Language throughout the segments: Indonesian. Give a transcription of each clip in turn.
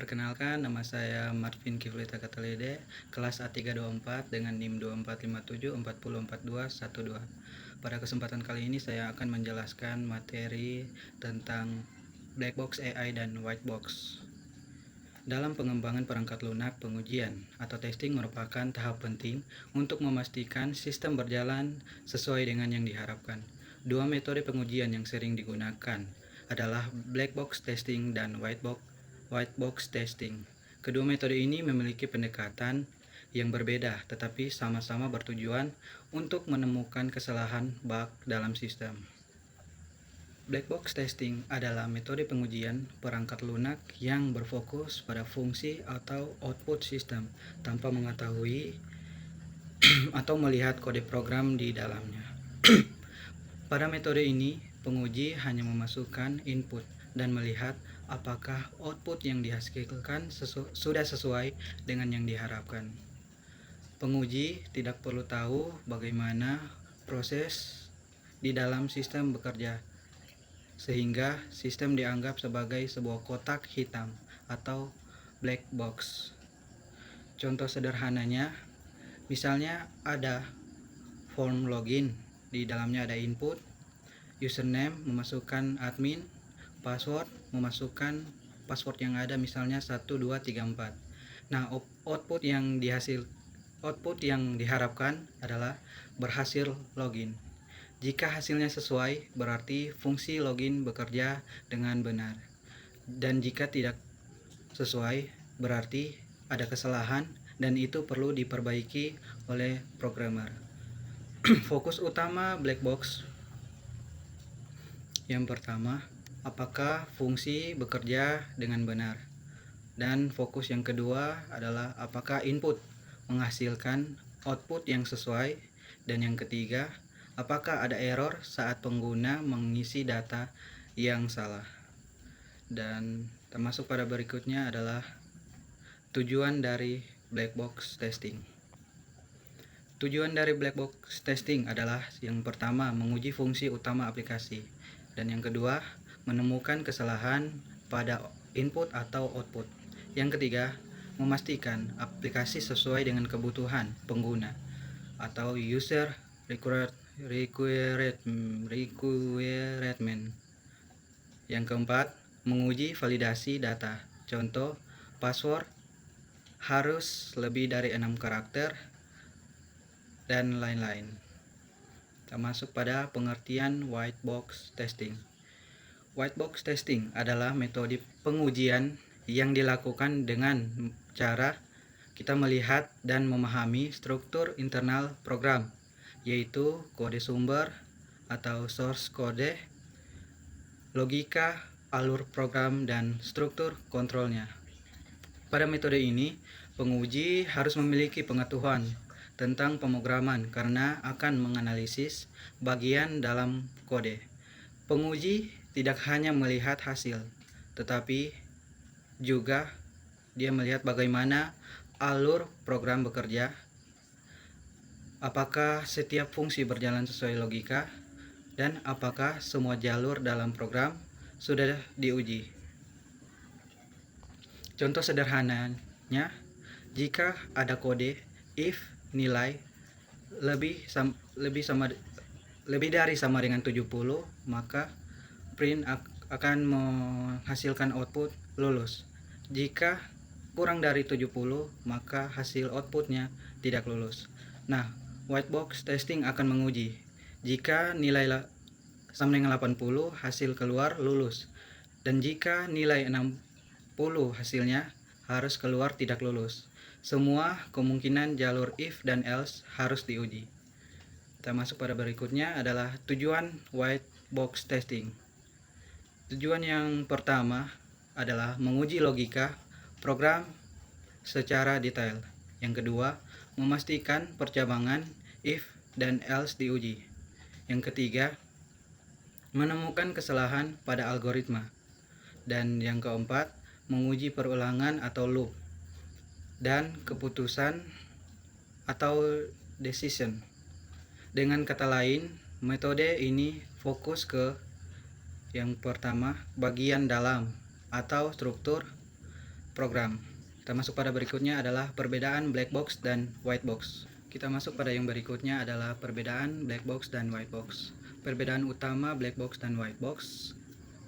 Perkenalkan, nama saya Marvin Kiflita Katalede, kelas A324 dengan NIM 2457404212. Pada kesempatan kali ini saya akan menjelaskan materi tentang black box AI dan white box. Dalam pengembangan perangkat lunak, pengujian atau testing merupakan tahap penting untuk memastikan sistem berjalan sesuai dengan yang diharapkan. Dua metode pengujian yang sering digunakan adalah black box testing dan white box testing. Kedua metode ini memiliki pendekatan yang berbeda, tetapi sama-sama bertujuan untuk menemukan kesalahan bug dalam sistem. Black box testing adalah metode pengujian perangkat lunak yang berfokus pada fungsi atau output sistem tanpa mengetahui atau melihat kode program di dalamnya. Pada metode ini, penguji hanya memasukkan input dan melihat apakah output yang dihasilkan sudah sesuai dengan yang diharapkan. Penguji tidak perlu tahu bagaimana proses di dalam sistem bekerja, sehingga sistem dianggap sebagai sebuah kotak hitam atau black box. Contoh sederhananya, misalnya ada form login, di dalamnya ada input, username memasukkan admin, password memasukkan password yang ada misalnya 1234. Nah, output yang diharapkan adalah berhasil login. Jika hasilnya sesuai, berarti fungsi login bekerja dengan benar. Dan jika tidak sesuai, berarti ada kesalahan dan itu perlu diperbaiki oleh programmer. Fokus utama black box yang pertama, apakah fungsi bekerja dengan benar? Dan fokus yang kedua adalah apakah input menghasilkan output yang sesuai? Dan yang ketiga, apakah ada error saat pengguna mengisi data yang salah? Dan termasuk pada berikutnya adalah tujuan dari black box testing. Tujuan dari black box testing adalah yang pertama, menguji fungsi utama aplikasi, dan yang kedua, menemukan kesalahan pada input atau output. Yang ketiga, memastikan aplikasi sesuai dengan kebutuhan pengguna atau user requirement. Yang keempat, menguji validasi data. Contoh, password harus lebih dari 6 karakter dan lain-lain. Termasuk pada pengertian white box testing. White box testing adalah metode pengujian yang dilakukan dengan cara kita melihat dan memahami struktur internal program, yaitu kode sumber atau source code, logika, alur program, dan struktur kontrolnya. Pada metode ini, penguji harus memiliki pengetahuan tentang pemrograman karena akan menganalisis bagian dalam kode. Penguji tidak hanya melihat hasil, tetapi juga dia melihat bagaimana alur program bekerja, apakah setiap fungsi berjalan sesuai logika, dan apakah semua jalur dalam program sudah diuji. Contoh sederhananya, jika ada kode if nilai lebih dari sama dengan 70, maka print akan menghasilkan output lulus. Jika kurang dari 70, maka hasil outputnya tidak lulus. Nah, white box testing akan menguji jika nilai sama dengan 80, hasil keluar lulus, dan jika nilai 60 hasilnya harus keluar tidak lulus. Semua kemungkinan jalur if dan else harus diuji. Termasuk pada berikutnya adalah tujuan white box testing. Tujuan yang pertama adalah menguji logika program secara detail. Yang kedua, memastikan percabangan if dan else diuji. Yang ketiga, menemukan kesalahan pada algoritma. Dan yang keempat, menguji perulangan atau loop dan keputusan atau decision. Dengan kata lain, metode ini fokus ke yang pertama, bagian dalam atau struktur, program. Kita masuk pada berikutnya adalah perbedaan black box dan white box. Kita masuk pada yang berikutnya adalah perbedaan black box dan white box. Perbedaan utama black box dan white box.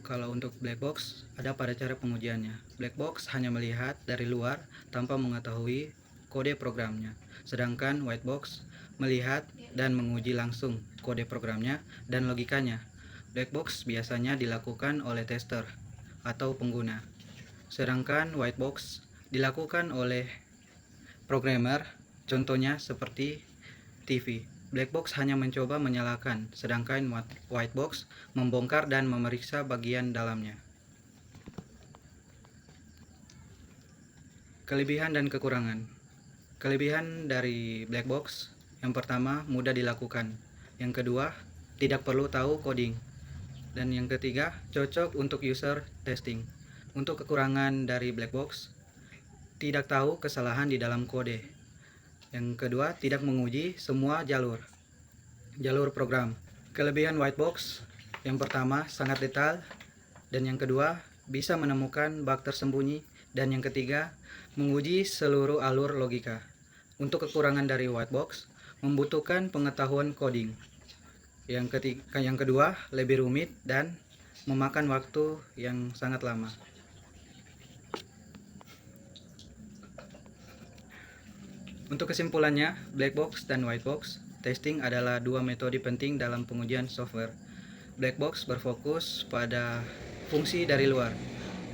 Kalau untuk black box ada pada cara pengujiannya. Black box hanya melihat dari luar tanpa mengetahui kode programnya. Sedangkan white box melihat dan menguji langsung kode programnya dan logikanya. Black box biasanya dilakukan oleh tester atau pengguna. Sedangkan white box dilakukan oleh programmer, contohnya seperti TV. Black box hanya mencoba menyalakan, sedangkan white box membongkar dan memeriksa bagian dalamnya. Kelebihan dan kekurangan. Kelebihan dari black box, yang pertama mudah dilakukan, yang kedua tidak perlu tahu coding, dan yang ketiga cocok untuk user testing. Untuk kekurangan dari black box, tidak tahu kesalahan di dalam kode. Yang kedua, tidak menguji semua jalur program. Kelebihan white box, yang pertama sangat detail, dan yang kedua bisa menemukan bug tersembunyi, dan yang ketiga menguji seluruh alur logika. Untuk kekurangan dari white box, membutuhkan pengetahuan coding. Yang kedua lebih rumit dan memakan waktu yang sangat lama. Untuk kesimpulannya, black box dan white box testing adalah dua metode penting dalam pengujian software. Black box berfokus pada fungsi dari luar,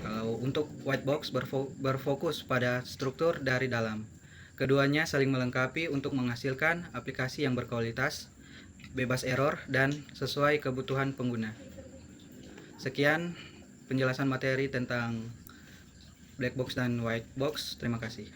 kalau untuk white box berfokus pada struktur dari dalam. Keduanya saling melengkapi untuk menghasilkan aplikasi yang berkualitas, bebas error, dan sesuai kebutuhan pengguna. Sekian penjelasan materi tentang black box dan white box. Terima kasih.